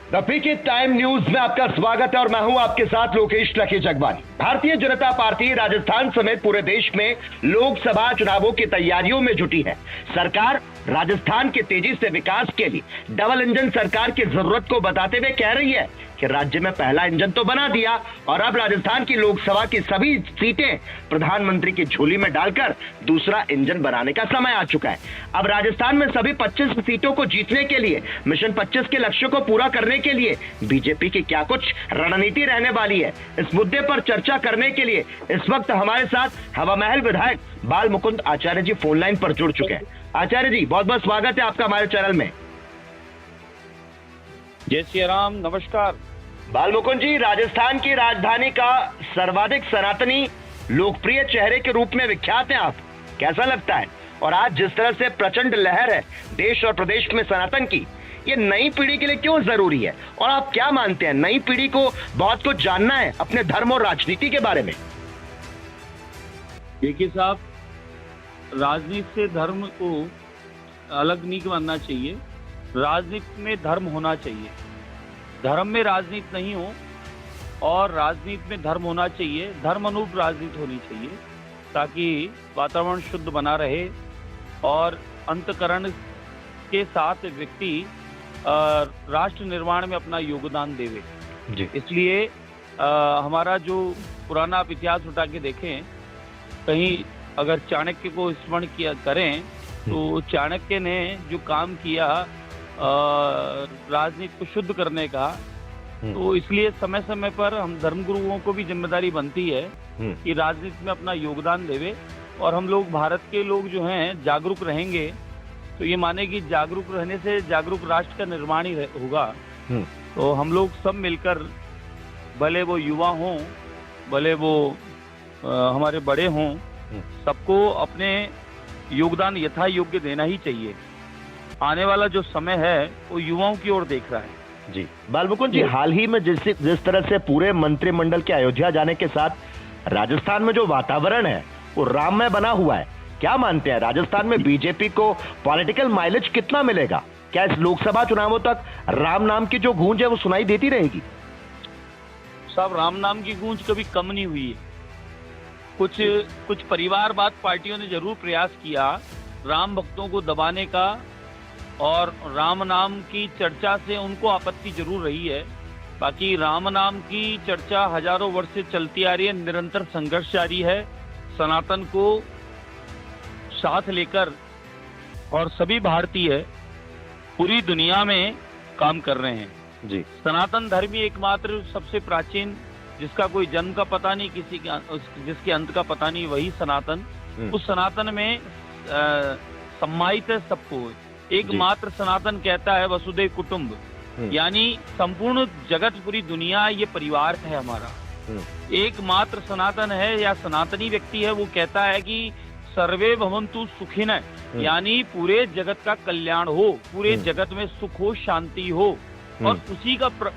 The PK time news में आपका स्वागत है और मैं हूं आपके साथ लोकेश लकी जगवानी। भारतीय जनता पार्टी राजस्थान समेत पूरे देश में लोकसभा चुनावों की तैयारियों में जुटी है। सरकार राजस्थान के तेजी से विकास के लिए डबल इंजन सरकार की जरूरत को बताते हुए कह रही है कि राज्य में पहला इंजन तो बना दिया और अब राजस्थान की लोकसभा की सभी सीटें प्रधानमंत्री की झोली में डालकर दूसरा इंजन बनाने का समय आ चुका है। अब राजस्थान में सभी 25 सीटों को जीतने के लिए, मिशन 25 के लक्ष्य को पूरा करने के लिए बीजेपी की क्या कुछ रणनीति रहने वाली है, इस मुद्दे पर चर्चा करने के लिए इस वक्त हमारे साथ हवा महल विधायक बाल मुकुंद आचार्य जी फोन लाइन पर जुड़ चुके हैं। आचार्य जी, बहुत बहुत स्वागत है आपका हमारे चैनल में। जय श्री राम, नमस्कार। बाल मुकुंद जी, राजस्थान की राजधानी का सर्वाधिक सनातनी लोकप्रिय चेहरे के रूप में विख्यात हैं आप, कैसा लगता है? और आज जिस तरह से प्रचंड लहर है देश और प्रदेश में सनातन की, ये नई पीढ़ी के लिए क्यों जरूरी है और आप क्या मानते हैं नई पीढ़ी को बहुत कुछ जानना है अपने धर्म और राजनीति के बारे में? देखिए साहब, राजनीति से धर्म को अलग नहीं मानना चाहिए। राजनीति में धर्म होना चाहिए, धर्म में राजनीति नहीं हो, और राजनीति में धर्म होना चाहिए, धर्म अनुरूप राजनीति होनी चाहिए ताकि वातावरण शुद्ध बना रहे और अंतकरण के साथ व्यक्ति राष्ट्र निर्माण में अपना योगदान देवे। इसलिए हमारा जो पुराना आप इतिहास उठा के देखें, कहीं अगर चाणक्य को स्मरण किया करें तो चाणक्य ने जो काम किया राजनीति को शुद्ध करने का, तो इसलिए समय समय पर हम धर्मगुरुओं को भी जिम्मेदारी बनती है कि राजनीति में अपना योगदान देवे। और हम लोग भारत के लोग जो हैं जागरूक रहेंगे तो ये माने कि जागरूक रहने से जागरूक राष्ट्र का निर्माण ही होगा। तो हम लोग सब मिलकर, भले वो युवा हों, भले वो हमारे बड़े हों, सबको अपने योगदान यथा योग्य देना ही चाहिए। आने वाला जो समय है वो युवाओं की ओर देख रहा है। जी बाल मुकुंद जी, हाल ही में जिस तरह से पूरे मंत्रिमंडल के अयोध्या जाने के साथ राजस्थान में जो वातावरण है वो राममय बना हुआ है, क्या मानते हैं राजस्थान में बीजेपी को पॉलिटिकल माइलेज कितना मिलेगा? क्या इस लोकसभा चुनावों तक राम नाम की जो गूंज है वो सुनाई देती रहेगी? साहब, राम नाम की गूंज कभी कम नहीं हुई है। कुछ परिवारवाद पार्टियों ने जरूर प्रयास किया राम भक्तों को दबाने का, और राम नाम की चर्चा से उनको आपत्ति जरूर रही है। बाकी राम नाम की चर्चा हजारों वर्ष से चलती आ रही है, निरंतर संघर्ष जारी है सनातन को साथ लेकर, और सभी भारतीय पूरी दुनिया में काम कर रहे हैं। जी, सनातन धर्म ही एकमात्र सबसे प्राचीन, जिसका कोई जन्म का पता नहीं, जिसके अंत का पता नहीं, वही सनातन। उस सनातन में सम्मानित है सबको। एकमात्र सनातन कहता है वसुधैव कुटुंब, यानी संपूर्ण जगत, पूरी दुनिया ये परिवार है हमारा। एकमात्र सनातन है या सनातनी व्यक्ति है, वो कहता है कि सर्वे भवन्तु सुखिनः, यानी पूरे जगत का कल्याण हो, पूरे जगत में सुख हो, शांति हो। और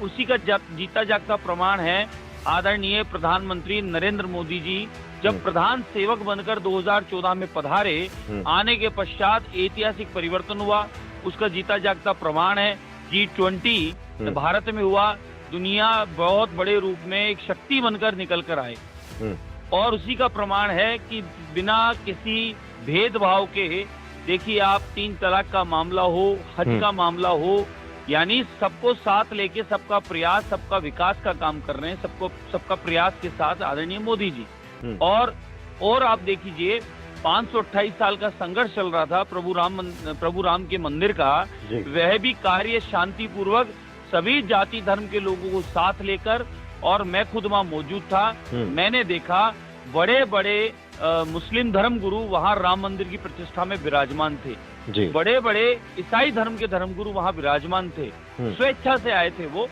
उसी का जीता जागता प्रमाण है आदरणीय प्रधानमंत्री नरेंद्र मोदी जी जब प्रधान सेवक बनकर 2014 में पधारे, आने के पश्चात ऐतिहासिक परिवर्तन हुआ। उसका जीता जागता प्रमाण है G20 भारत में हुआ। दुनिया बहुत बड़े रूप में एक शक्ति बनकर निकल कर आए, और उसी का प्रमाण है कि बिना किसी भेदभाव के, देखिए आप 3 तलाक का मामला हो, हज का मामला हो, यानी सबको साथ लेके सबका प्रयास, सबका विकास का काम कर रहे हैं, सबका प्रयास के साथ आदरणीय मोदी जी। और आप देखिए 528 साल का संघर्ष चल रहा था प्रभु राम के मंदिर का, वह भी कार्य शांति पूर्वक सभी जाति धर्म के लोगों को साथ लेकर, और मैं खुद वहां मौजूद था। मैंने देखा बड़े बड़े मुस्लिम धर्म गुरु वहां राम मंदिर की प्रतिष्ठा में विराजमान थे। बड़े बड़े ईसाई धर्म के धर्मगुरु वहां विराजमान थे, स्वेच्छा से आए थे। वो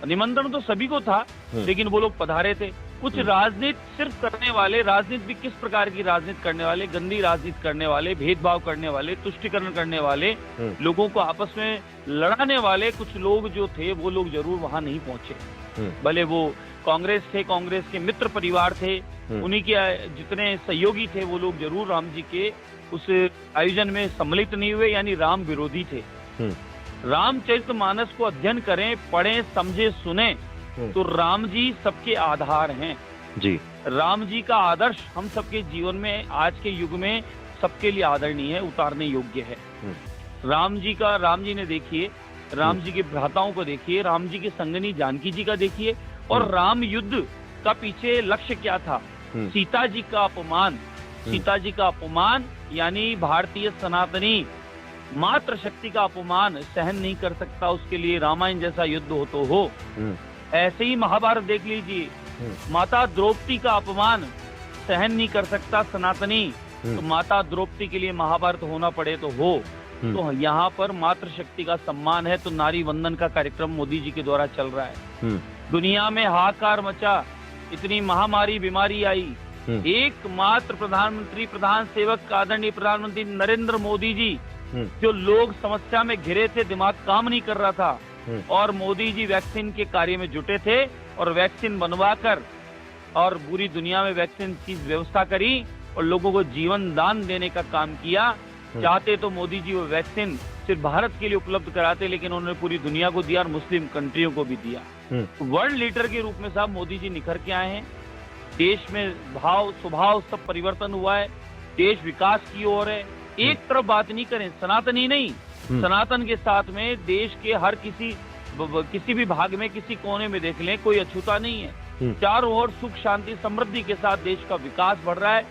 निमंत्रण तो सभी को था, लेकिन वो लोग पधारे थे। कुछ राजनीति सिर्फ करने वाले, राजनीति भी किस प्रकार की राजनीति करने वाले, गंदी राजनीति करने वाले, भेदभाव करने वाले, तुष्टिकरण करने वाले, लोगों को आपस में लड़ाने वाले कुछ लोग जो थे, वो लोग जरूर वहां नहीं पहुंचे। भले वो कांग्रेस थे, कांग्रेस के मित्र परिवार थे, उन्हीं के जितने सहयोगी थे, वो लोग जरूर राम जी के उस आयोजन में सम्मिलित नहीं हुए, यानी राम विरोधी थे। रामचरितमानस को अध्ययन करें, पढ़ें, समझे, सुने, तो राम जी सबके आधार हैं जी। राम जी का आदर्श हम सबके जीवन में आज के युग में सबके लिए आदरणीय है, उतारने योग्य है। राम जी ने देखिए, राम जी के भ्राताओं को देखिए, राम जी की संगनी जानकी जी का देखिए, और राम युद्ध का पीछे लक्ष्य क्या था? सीता जी का अपमान। सीता जी का अपमान यानी भारतीय सनातनी मात्र शक्ति का अपमान सहन नहीं कर सकता, उसके लिए रामायण जैसा युद्ध हो तो हो। ऐसे ही महाभारत देख लीजिए, माता द्रौपदी का अपमान सहन नहीं कर सकता सनातनी, तो माता द्रौपदी के लिए महाभारत होना पड़े तो हो। तो यहाँ पर मातृ शक्ति का सम्मान है, तो नारी वंदन का कार्यक्रम मोदी जी के द्वारा चल रहा है। दुनिया में हाहाकार मचा, इतनी महामारी बीमारी आई, एकमात्र प्रधानमंत्री, प्रधान सेवक आदरणीय प्रधानमंत्री नरेंद्र मोदी जी, जो लोग समस्या में घिरे थे, दिमाग काम नहीं कर रहा था, और मोदी जी वैक्सीन के कार्य में जुटे थे और वैक्सीन बनवाकर और पूरी दुनिया में वैक्सीन की व्यवस्था करी और लोगों को जीवन दान देने का काम किया। चाहते तो मोदी जी वो वैक्सीन सिर्फ भारत के लिए उपलब्ध कराते, लेकिन उन्होंने पूरी दुनिया को दिया और मुस्लिम कंट्रियों को भी दिया। वर्ल्ड लीडर के रूप में साहब मोदी जी निखर के आए हैं। देश में भाव स्वभाव सब परिवर्तन हुआ है, देश विकास की ओर है। एक तरफ बात नहीं करें, सनातनी नहीं, सनातन के साथ में देश के हर किसी भी भाग में, किसी कोने में देख लें, कोई अछूता नहीं है। चारों ओर सुख शांति समृद्धि के साथ देश का विकास बढ़ रहा है,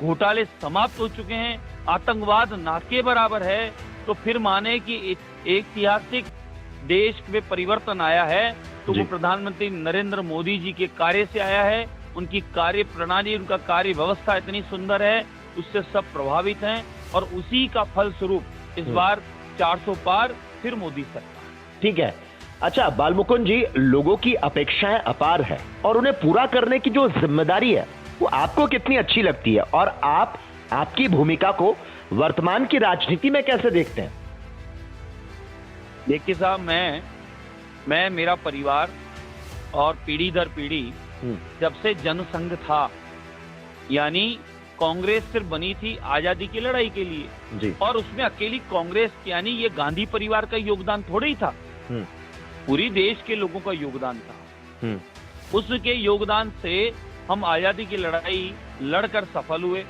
घोटाले समाप्त हो चुके हैं, आतंकवाद ना के बराबर है। तो फिर माने कि ऐतिहासिक देश में परिवर्तन आया है, तो वो प्रधानमंत्री नरेंद्र मोदी जी के कार्य से आया है। उनकी कार्य प्रणाली, उनका कार्य व्यवस्था इतनी सुंदर है, उससे सब प्रभावित हैं, और उसी का फल स्वरूप इस बार 400 पार, फिर मोदी सरकार। ठीक है। अच्छा बालमुकुंद जी, लोगों की अपेक्षाएं अपार है और उन्हें पूरा करने की जो जिम्मेदारी है वो आपको कितनी अच्छी लगती है, और आप आपकी भूमिका को वर्तमान की राजनीति में कैसे देखते हैं? देखिए साहब, मैं मेरा परिवार और पीढ़ी दर पीढ़ी जब से जनसंघ था, यानी कांग्रेस सिर्फ बनी थी आजादी की लड़ाई के लिए जी। और उसमें अकेली कांग्रेस यानी ये गांधी परिवार का योगदान थोड़ा ही था, पूरी देश के लोगों का योगदान था। उसके योगदान से हम आजादी की लड़ाई लड़कर सफल हुए।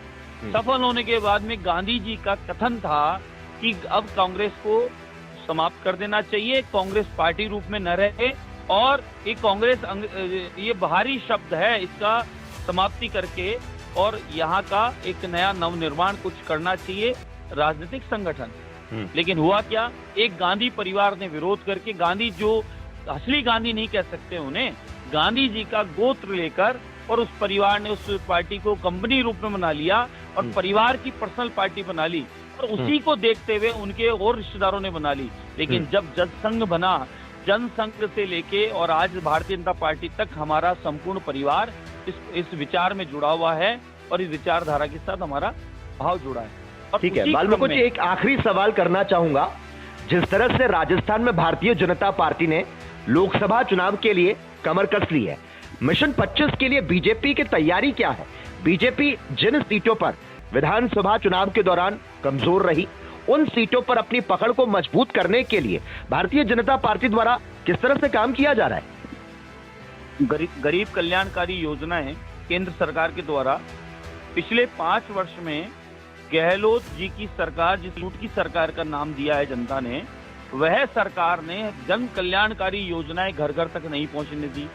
सफल होने के बाद में गांधी जी का कथन था कि अब कांग्रेस को समाप्त कर देना चाहिए, कांग्रेस पार्टी रूप में न रहे, और ये कांग्रेस ये बाहरी शब्द है, इसका समाप्ति करके और यहाँ का एक नया नवनिर्माण कुछ करना चाहिए, राजनीतिक संगठन। लेकिन हुआ क्या, एक गांधी परिवार ने विरोध करके, गांधी जो असली गांधी नहीं कह सकते उन्हें, गांधी जी का गोत्र लेकर, और उस परिवार ने उस पार्टी को कंपनी रूप में बना लिया और परिवार की पर्सनल पार्टी बना ली, और उसी को देखते हुए उनके और रिश्तेदारों ने बना ली। लेकिन जब जनसंघ बना, जनसंघ से लेके और आज भारतीय जनता पार्टी तक हमारा संपूर्ण परिवार इस विचार में जुड़ा हुआ है, और इस विचारधारा के साथ हमारा भाव जुड़ा है। ठीक है बालमुकुंद जी, एक आखिरी सवाल करना चाहूंगा। जिस तरह से राजस्थान में भारतीय जनता पार्टी ने लोकसभा चुनाव के लिए कमर कस ली है, मिशन 25 के लिए बीजेपी की तैयारी क्या है? बीजेपी जिन सीटों पर विधानसभा चुनाव के दौरान कमजोर रही, उन सीटों पर अपनी पकड़ को मजबूत करने के लिए भारतीय जनता पार्टी द्वारा किस तरह से काम किया जा रहा है? गरीब कल्याणकारी योजनाएं केंद्र सरकार के द्वारा पिछले 5 वर्ष में गहलोत जी की सरकार, जिस लूट की सरकार का नाम दिया है जनता ने, वह सरकार ने जन कल्याणकारी योजनाएं घर घर तक नहीं पहुंचने दी।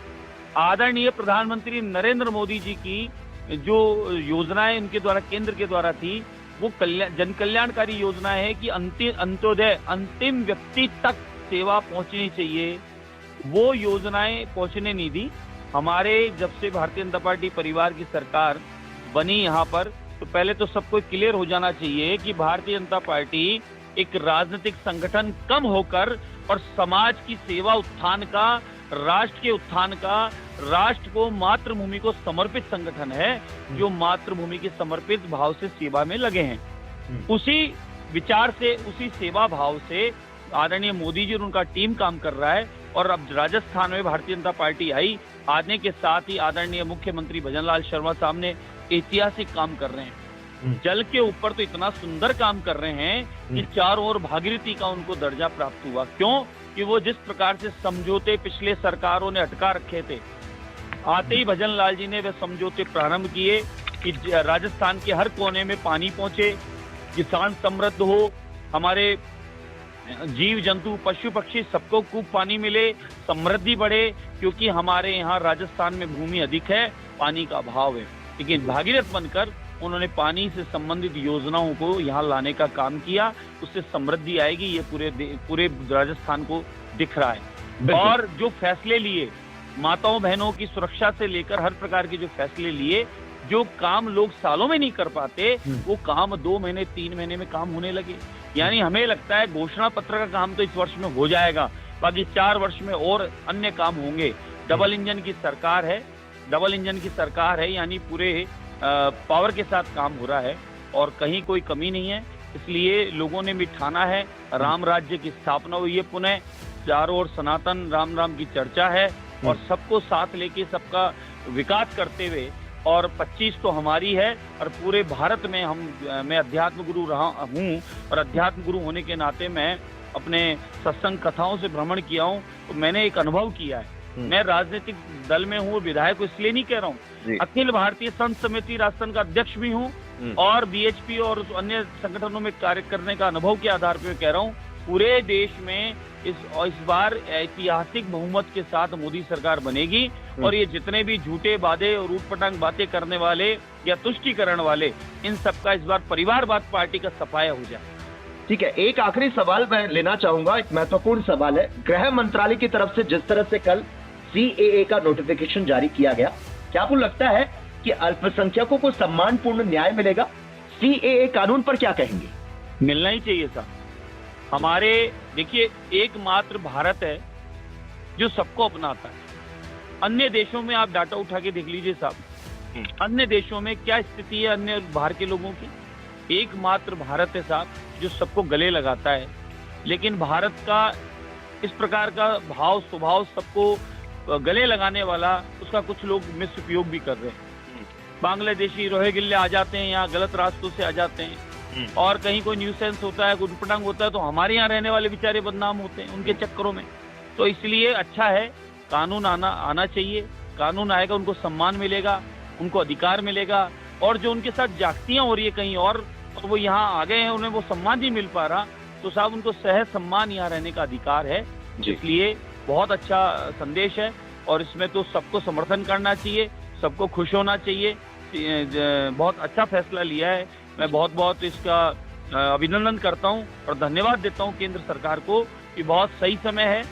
आदरणीय प्रधानमंत्री नरेंद्र मोदी जी की जो योजनाएं उनके द्वारा केंद्र के द्वारा थी, वो जन कल्याणकारी योजना है कि अंत्योदय, अंतिम व्यक्ति तक सेवा पहुंचनी चाहिए, वो योजनाएं पहुंचने नहीं दी। हमारे जब से भारतीय जनता पार्टी परिवार की सरकार बनी यहाँ पर, तो पहले तो सबको क्लियर हो जाना चाहिए कि भारतीय जनता पार्टी एक राजनीतिक संगठन कम होकर और समाज की सेवा, उत्थान का, राष्ट्र के उत्थान का, राष्ट्र को, मातृभूमि को समर्पित संगठन है, जो मातृभूमि के समर्पित भाव से सेवा में लगे हैं। उसी विचार से, उसी सेवा भाव से आदरणीय मोदी जी और उनका टीम काम कर रहा है। और अब राजस्थान में भारतीय जनता पार्टी आई, आने के साथ ही आदरणीय मुख्यमंत्री भजन लाल शर्मा साहब ने ऐतिहासिक काम कर रहे हैं। जल के ऊपर तो इतना सुंदर काम कर रहे हैं कि चारों ओर भागीरथी का उनको दर्जा प्राप्त हुआ। क्यों? कि वो जिस प्रकार से समझौते पिछले सरकारों ने अटका रखे थे, आते ही भजन लाल जी ने वे समझौते प्रारंभ किए कि राजस्थान के हर कोने में पानी पहुंचे, किसान समृद्ध हो, हमारे जीव जंतु पशु पक्षी सबको खूब पानी मिले, समृद्धि बढ़े, क्योंकि हमारे यहाँ राजस्थान में भूमि अधिक है, पानी का अभाव है। लेकिन भागीरथ बनकर उन्होंने पानी से संबंधित योजनाओं को यहाँ लाने का काम किया, उससे समृद्धि आएगी, ये पूरे राजस्थान को दिख रहा है। और जो फैसले लिए, माताओं बहनों की सुरक्षा से लेकर हर प्रकार के जो फैसले लिए, जो काम लोग सालों में नहीं कर पाते, वो काम 2 महीने 3 महीने में काम होने लगे। यानी हमें लगता है घोषणा पत्र का काम तो इस वर्ष में हो जाएगा, बाकी 4 वर्ष में और अन्य काम होंगे। डबल इंजन की सरकार है, यानी पूरे पावर के साथ काम हो रहा है और कहीं कोई कमी नहीं है। इसलिए लोगों ने भी ठाना है, राम राज्य की स्थापना हुई है पुनः, चारों ओर सनातन राम राम की चर्चा है और सबको साथ लेके सबका विकास करते हुए, और 25 तो हमारी है और पूरे भारत में मैं अध्यात्म गुरु रहा हूँ और अध्यात्म गुरु होने के नाते मैं अपने सत्संग कथाओं से भ्रमण किया हूँ, तो मैंने एक अनुभव किया है। मैं राजनीतिक दल में हूँ, विधायक इसलिए नहीं कह रहा हूँ, अखिल भारतीय संत समिति राजस्थान का अध्यक्ष भी हूँ और बीएचपी और अन्य संगठनों में कार्य करने का अनुभव के आधार पर कह रहा हूँ, पूरे देश में इस बार ऐतिहासिक बहुमत के साथ मोदी सरकार बनेगी और ये जितने भी झूठे वादे और ऊटपटांग बातें करने वाले या तुष्टीकरण वाले, इन सबका इस बार परिवारवाद पार्टी का सफाया हो जाए। ठीक है, एक आखिरी सवाल मैं लेना चाहूंगा, एक महत्वपूर्ण सवाल है। गृह मंत्रालय की तरफ से जिस तरह से कल CAA का नोटिफिकेशन जारी किया गया, क्या आपको लगता है कि अल्पसंख्यकों को सम्मानपूर्ण न्याय मिलेगा? CAA कानून पर क्या कहेंगे? मिलना ही चाहिए साहब। हमारे देखिए, एकमात्र भारत है जो सबको अपनाता है। अन्य देशों में आप डाटा उठा के देख लीजिए साहब, अन्य देशों में क्या स्थिति है अन्य बाहर के लोगों की। एकमात्र भारत है साहब जो सबको गले लगाता है। लेकिन भारत का इस प्रकार का भाव स्वभाव, सबको गले लगाने वाला, उसका कुछ लोग मिसउपयोग भी कर रहे हैं। बांग्लादेशी रोहिंग्या आ जाते हैं यहाँ, गलत रास्तों से आ जाते हैं और कहीं कोई न्यूसेंस होता है, उटपटांग होता है, तो हमारे यहाँ रहने वाले बेचारे बदनाम होते हैं उनके चक्करों में। तो इसलिए अच्छा है, कानून आना चाहिए। कानून आएगा, उनको सम्मान मिलेगा, उनको अधिकार मिलेगा, और जो उनके साथ जागतियां हो रही है कहीं और वो यहाँ आ गए हैं, उन्हें वो सम्मान नहीं मिल पा रहा, तो साहब उनको सहज सम्मान यहाँ रहने का अधिकार है। इसलिए बहुत अच्छा संदेश है और इसमें तो सबको समर्थन करना चाहिए, सबको खुश होना चाहिए। बहुत अच्छा फैसला लिया है, मैं बहुत इसका अभिनंदन करता हूं और धन्यवाद देता हूं केंद्र सरकार को कि बहुत सही समय है